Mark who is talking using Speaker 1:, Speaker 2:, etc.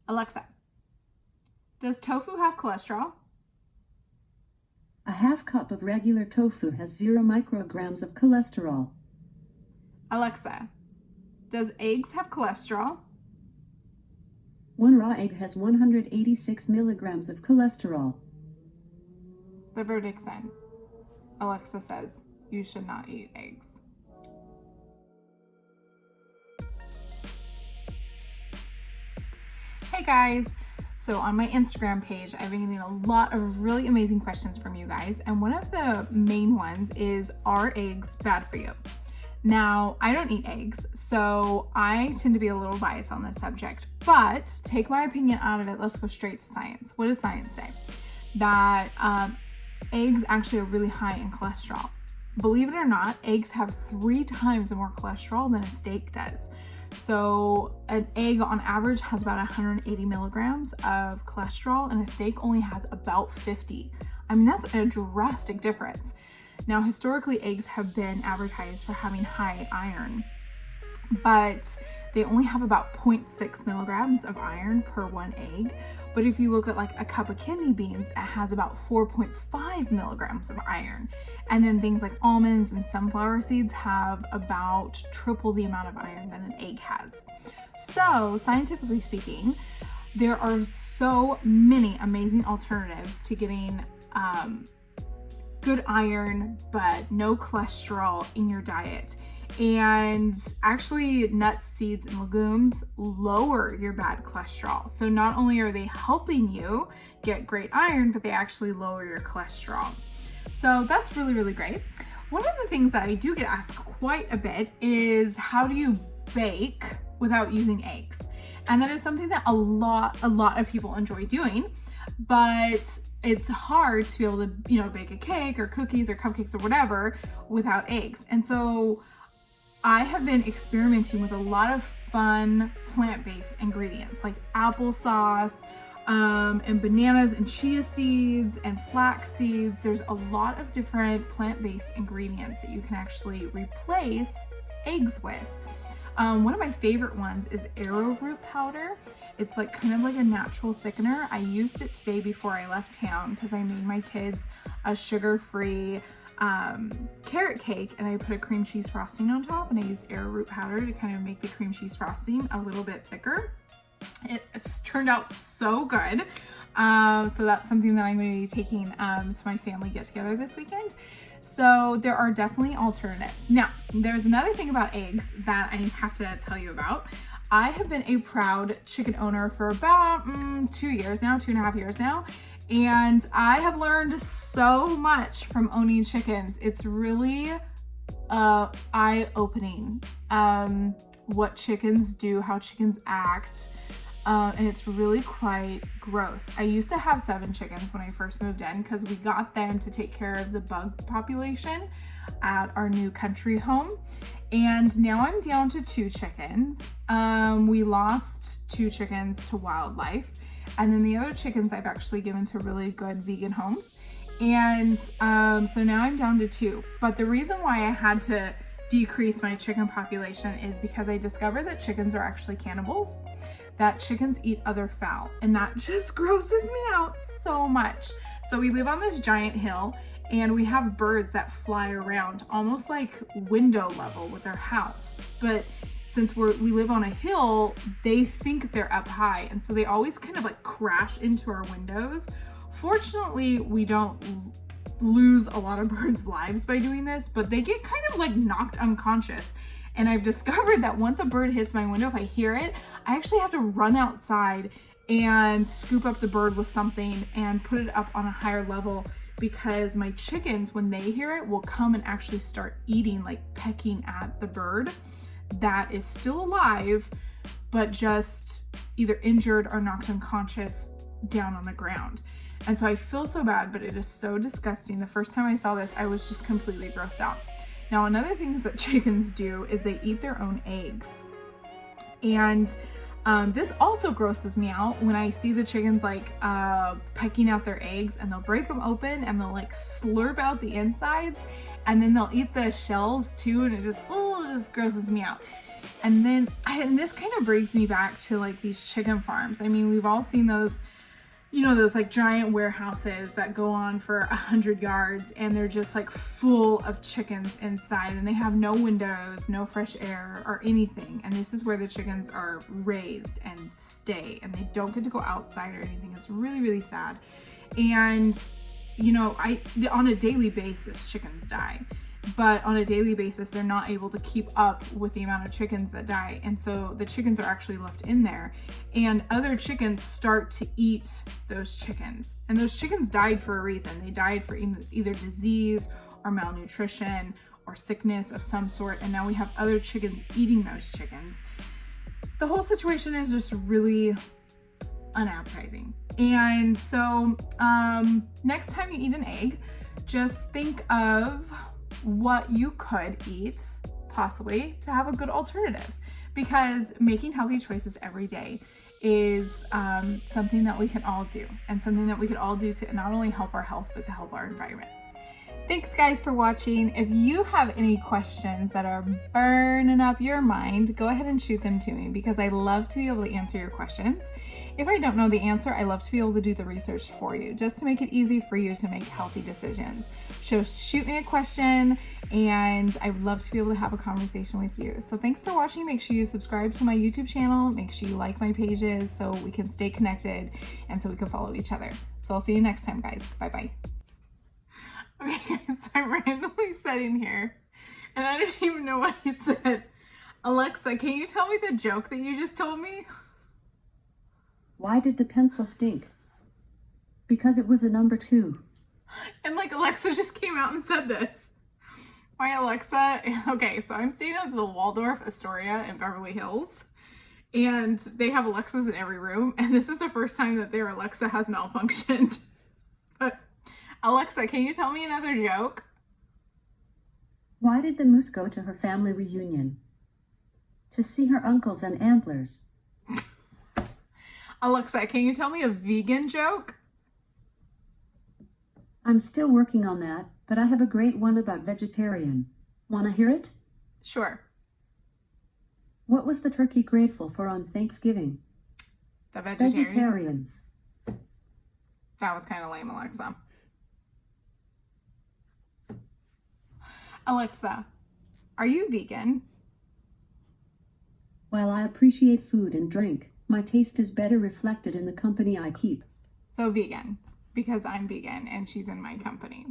Speaker 1: Alexa, does tofu have cholesterol?
Speaker 2: A half cup of regular tofu has 0 micrograms of cholesterol.
Speaker 1: Alexa, does eggs have cholesterol?
Speaker 2: One raw egg has 186 milligrams of cholesterol.
Speaker 1: The verdict's in. Alexa says you should not eat eggs. Hey guys! So on my Instagram page, I've been getting a lot of really amazing questions from you guys, and one of the main ones is, are eggs bad for you? Now, I don't eat eggs, so I tend to be a little biased on this subject, but take my opinion out of it. Let's go straight to science. What does science say? That eggs actually are really high in cholesterol. Believe it or not, eggs have 3 times more cholesterol than a steak does. So an egg on average has about 180 milligrams of cholesterol, and a steak only has about 50. I mean, that's a drastic difference. Now, historically, eggs have been advertised for having high iron, but they only have about 0.6 milligrams of iron per 1 egg. But if you look at like a cup of kidney beans, it has about 4.5 milligrams of iron. And then things like almonds and sunflower seeds have about triple the amount of iron that an egg has. So scientifically speaking, there are so many amazing alternatives to getting good iron, but no cholesterol in your diet. And actually, nuts, seeds, and legumes lower your bad cholesterol. So not only are they helping you get great iron, but they actually lower your cholesterol. So that's really, really great. One of the things that I do get asked quite a bit is, how do you bake without using eggs? And that is something that a lot of people enjoy doing, but it's hard to be able to, bake a cake or cookies or cupcakes or whatever without eggs. And so I have been experimenting with a lot of fun plant-based ingredients like applesauce and bananas and chia seeds and flax seeds. There's a lot of different plant-based ingredients that you can actually replace eggs with. One of my favorite ones is arrowroot powder. It's like kind of like a natural thickener. I used it today before I left town because I made my kids a sugar-free carrot cake, and I put a cream cheese frosting on top, and I used arrowroot powder to kind of make the cream cheese frosting a little bit thicker. It's turned out so good. So that's something that I'm going to be taking to my family get together this weekend. So there are definitely alternatives. Now, there's another thing about eggs that I have to tell you about. I have been a proud chicken owner for about 2 years now, 2.5 years now. And I have learned so much from owning chickens. It's really eye-opening what chickens do, how chickens act. And it's really quite gross. I used to have 7 chickens when I first moved in because we got them to take care of the bug population at our new country home. And now I'm down to 2 chickens. We lost 2 chickens to wildlife. And then the other chickens I've actually given to really good vegan homes. And so now I'm down to 2. But the reason why I had to decrease my chicken population is because I discovered that chickens are actually cannibals, that chickens eat other fowl, and that just grosses me out so much. So we live on this giant hill, and we have birds that fly around almost like window level with our house. But since we live on a hill, they think they're up high, and so they always kind of like crash into our windows. Fortunately, we don't lose a lot of birds' lives by doing this, but they get kind of like knocked unconscious. And I've discovered that once a bird hits my window, if I hear it, I actually have to run outside and scoop up the bird with something and put it up on a higher level, because my chickens, when they hear it, will come and actually start eating, like pecking at the bird that is still alive, but just either injured or knocked unconscious down on the ground. And so I feel so bad, but it is so disgusting. The first time I saw this, I was just completely grossed out. Now, another thing that chickens do is they eat their own eggs. And this also grosses me out when I see the chickens like pecking out their eggs, and they'll break them open and they'll like slurp out the insides, and then they'll eat the shells too, and it just grosses me out. And then, and this kind of brings me back to like these chicken farms. I mean, we've all seen those, you know, those like giant warehouses that go on for 100 yards and they're just like full of chickens inside, and they have no windows, no fresh air or anything. And this is where the chickens are raised and stay, and they don't get to go outside or anything. It's really, really sad. And, you know, on a daily basis, chickens die. But on a daily basis, they're not able to keep up with the amount of chickens that die. And so the chickens are actually left in there, and other chickens start to eat those chickens. And those chickens died for a reason. They died for either disease or malnutrition or sickness of some sort. And now we have other chickens eating those chickens. The whole situation is just really unappetizing. And so next time you eat an egg, just think of what you could eat possibly to have a good alternative, because making healthy choices every day is something that we can all do, and something that we could all do to not only help our health but to help our environment. Thanks guys for watching. If you have any questions that are burning up your mind, go ahead and shoot them to me, because I love to be able to answer your questions. If I don't know the answer, I love to be able to do the research for you, just to make it easy for you to make healthy decisions. So shoot me a question, and I would love to be able to have a conversation with you. So thanks for watching. Make sure you subscribe to my YouTube channel. Make sure you like my pages so we can stay connected and so we can follow each other. So I'll see you next time, guys. Bye-bye. Okay, guys, so I'm randomly sitting here, and I don't even know what I said. Alexa, can you tell me the joke that you just told me?
Speaker 2: Why did the pencil stink? Because it was a number 2.
Speaker 1: And like Alexa just came out and said this. My Alexa, okay, so I'm staying at the Waldorf Astoria in Beverly Hills, and they have Alexas in every room, and this is the first time that their Alexa has malfunctioned. But Alexa, can you tell me another joke?
Speaker 2: Why did the moose go to her family reunion? To see her uncles and antlers.
Speaker 1: Alexa, can you tell me a vegan joke?
Speaker 2: I'm still working on that, but I have a great one about vegetarian. Want to hear it?
Speaker 1: Sure.
Speaker 2: What was the turkey grateful for on Thanksgiving?
Speaker 1: The vegetarian?
Speaker 2: Vegetarians.
Speaker 1: That was kind of lame, Alexa. Alexa, are you vegan?
Speaker 2: While I appreciate food and drink, my taste is better reflected in the company I keep.
Speaker 1: So vegan, because I'm vegan and she's in my company.